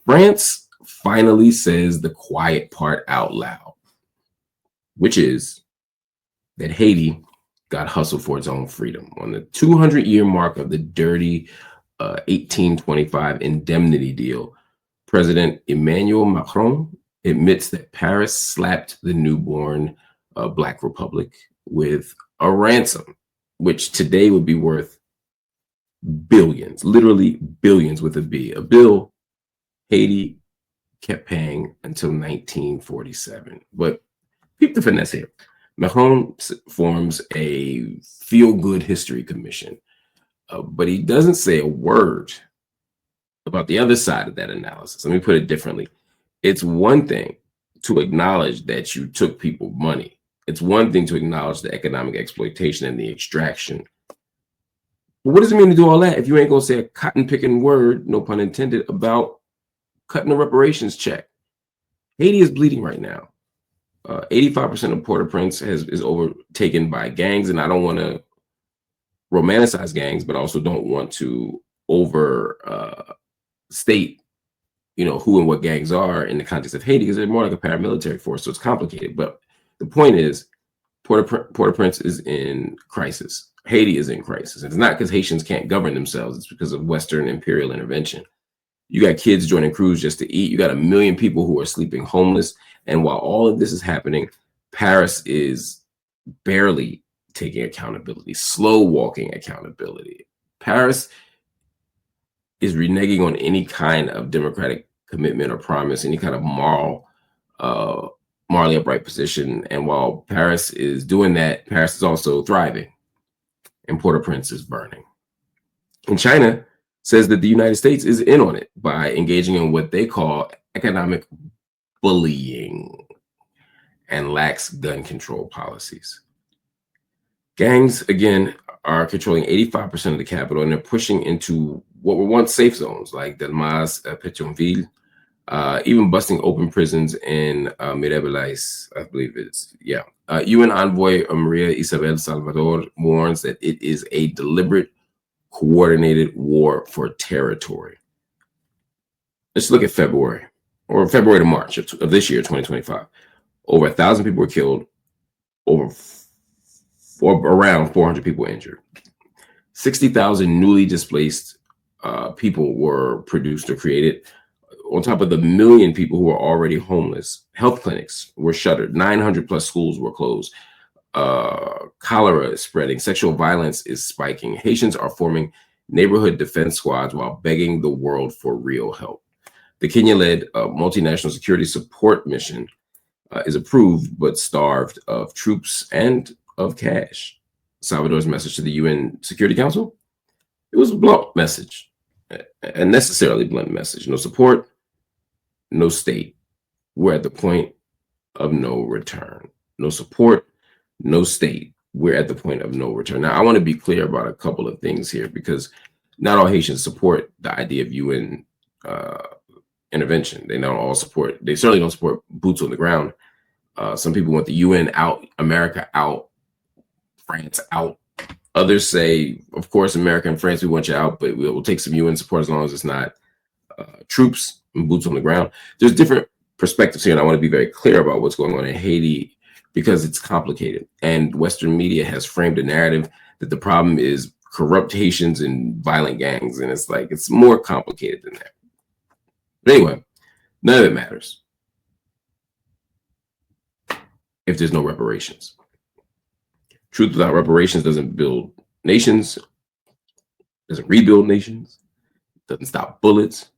France finally says the quiet part out loud, which is that Haiti got hustled for its own freedom. On the 200-year mark of the dirty 1825 indemnity deal, President Emmanuel Macron admits that Paris slapped the newborn Black Republic with a ransom, which today would be worth billions, literally billions with a B, a bill Haiti kept paying until 1947. But peep the finesse here. Macron forms a feel-good history commission, but he doesn't say a word about the other side of that analysis. Let me put it differently. It's one thing to acknowledge that you took people money. It's one thing to acknowledge the economic exploitation and the extraction. But what does it mean to do all that if you ain't gonna say a cotton-picking word, no pun intended, about cutting the reparations check? Haiti is bleeding right now. 85% of Port-au-Prince is overtaken by gangs, and I don't want to romanticize gangs, but also don't want to state, who and what gangs are in the context of Haiti, because they're more like a paramilitary force, so it's complicated. But the point is, Port-au-Prince is in crisis. Haiti is in crisis. And it's not because Haitians can't govern themselves. It's because of Western imperial intervention. You got kids joining crews just to eat. You got 1 million people who are sleeping homeless. And while all of this is happening, Paris is barely taking accountability, slow walking accountability. Paris is reneging on any kind of democratic commitment or promise, any kind of morally upright position. And while Paris is doing that, Paris is also thriving, and Port-au-Prince is burning. And China says that the United States is in on it by engaging in what they call economic bullying and lax gun control policies. Gangs, again, are controlling 85% of the capital, and they're pushing into what were once safe zones like Delmas, Pétionville, even busting open prisons in Mirabelais, I believe it's, yeah. UN envoy Maria Isabel Salvador warns that it is a deliberate, coordinated war for territory. Let's look at February to March of this year, 2025. Over 1,000 people were killed, around 400 people injured. 60,000 newly displaced people were produced or created. On top of the 1 million people who were already homeless, health clinics were shuttered. 900 plus schools were closed. Cholera is spreading. Sexual violence is spiking. Haitians are forming neighborhood defense squads while begging the world for real help. The Kenya-led multinational security support mission is approved but starved of troops and of cash. Salvador's message to the UN Security Council, it was a blunt message, a necessarily blunt message. No support, no state. We're at the point of no return. No support, no state. We're at the point of no return. Now, I want to be clear about a couple of things here, because not all Haitians support the idea of UN intervention. They certainly don't support boots on the ground. Some people want the UN out, America out, France out. Others say, of course, America and France, we want you out, but we'll take some UN support as long as it's not troops and boots on the ground. There's different perspectives here, and I want to be very clear about what's going on in Haiti, because it's complicated. And Western media has framed a narrative that the problem is corrupt Haitians and violent gangs, and it's more complicated than that. But anyway, none of it matters if there's no reparations. Truth without reparations doesn't build nations, doesn't rebuild nations, doesn't stop bullets.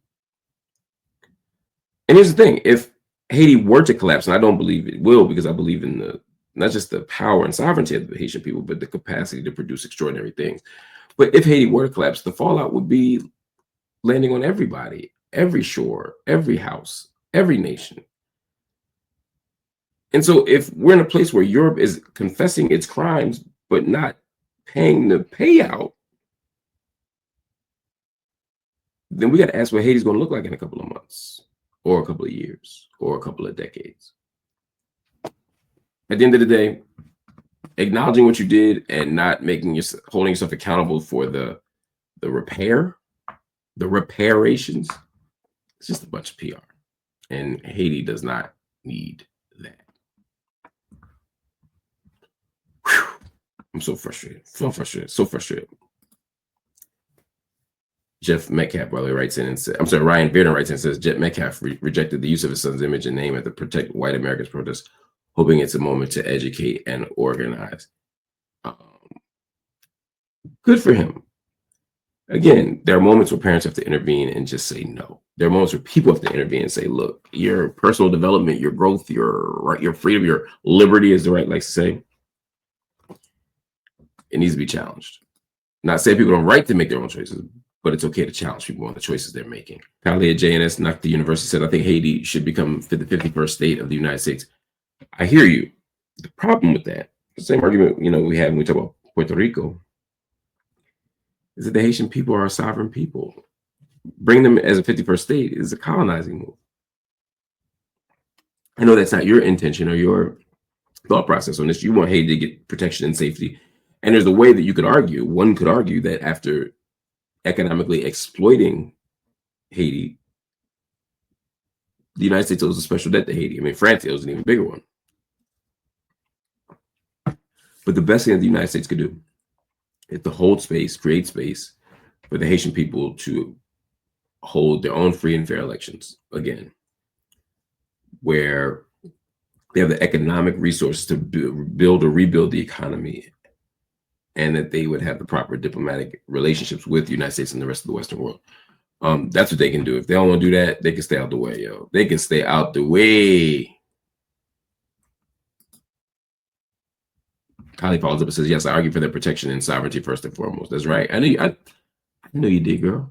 And here's the thing, if Haiti were to collapse, and I don't believe it will, because I believe in not just the power and sovereignty of the Haitian people, but the capacity to produce extraordinary things. But if Haiti were to collapse, the fallout would be landing on everybody, every shore, every house, every nation. And so if we're in a place where Europe is confessing its crimes, but not paying the payout, then we got to ask what Haiti's going to look like in a couple of months, or a couple of years, or a couple of decades. At the end of the day, acknowledging what you did and not holding yourself accountable for the reparations, It's just a bunch of PR. And Haiti does not need that. Whew. I'm so frustrated. So frustrated. Jeff Metcalf, by the way, writes in and says, I'm sorry, Ryan Bearden writes in and says, Jeff Metcalf rejected the use of his son's image and name at the Protect White Americans protest, hoping it's a moment to educate and organize. Good for him. Again, there are moments where parents have to intervene and just say no. There are moments where people have to intervene and say, look, your personal development, your growth, your freedom, your liberty, as the right likes to say, it needs to be challenged. Not saying people don't right to make their own choices, but it's okay to challenge people on the choices they're making. Pally at JNS, not the university, said, I think Haiti should become the 51st state of the United States. I hear you. The problem with that, the same argument we had when we talk about Puerto Rico, is that the Haitian people are a sovereign people. Bring them as a 51st state is a colonizing move. I know that's not your intention or your thought process on this. You want Haiti to get protection and safety. And there's a way that you could argue. One could argue that after economically exploiting Haiti, the United States owes a special debt to Haiti. I mean, France owes an even bigger one. But the best thing that the United States could do is to hold space, create space for the Haitian people to hold their own free and fair elections again, where they have the economic resources to build or rebuild the economy, and that they would have the proper diplomatic relationships with the United States and the rest of the Western world. That's what they can do. If they don't want to do that, they can stay out the way, yo. They can stay out the way. Kylie follows up and says, yes, I argue for their protection and sovereignty first and foremost. That's right. I know you did, girl.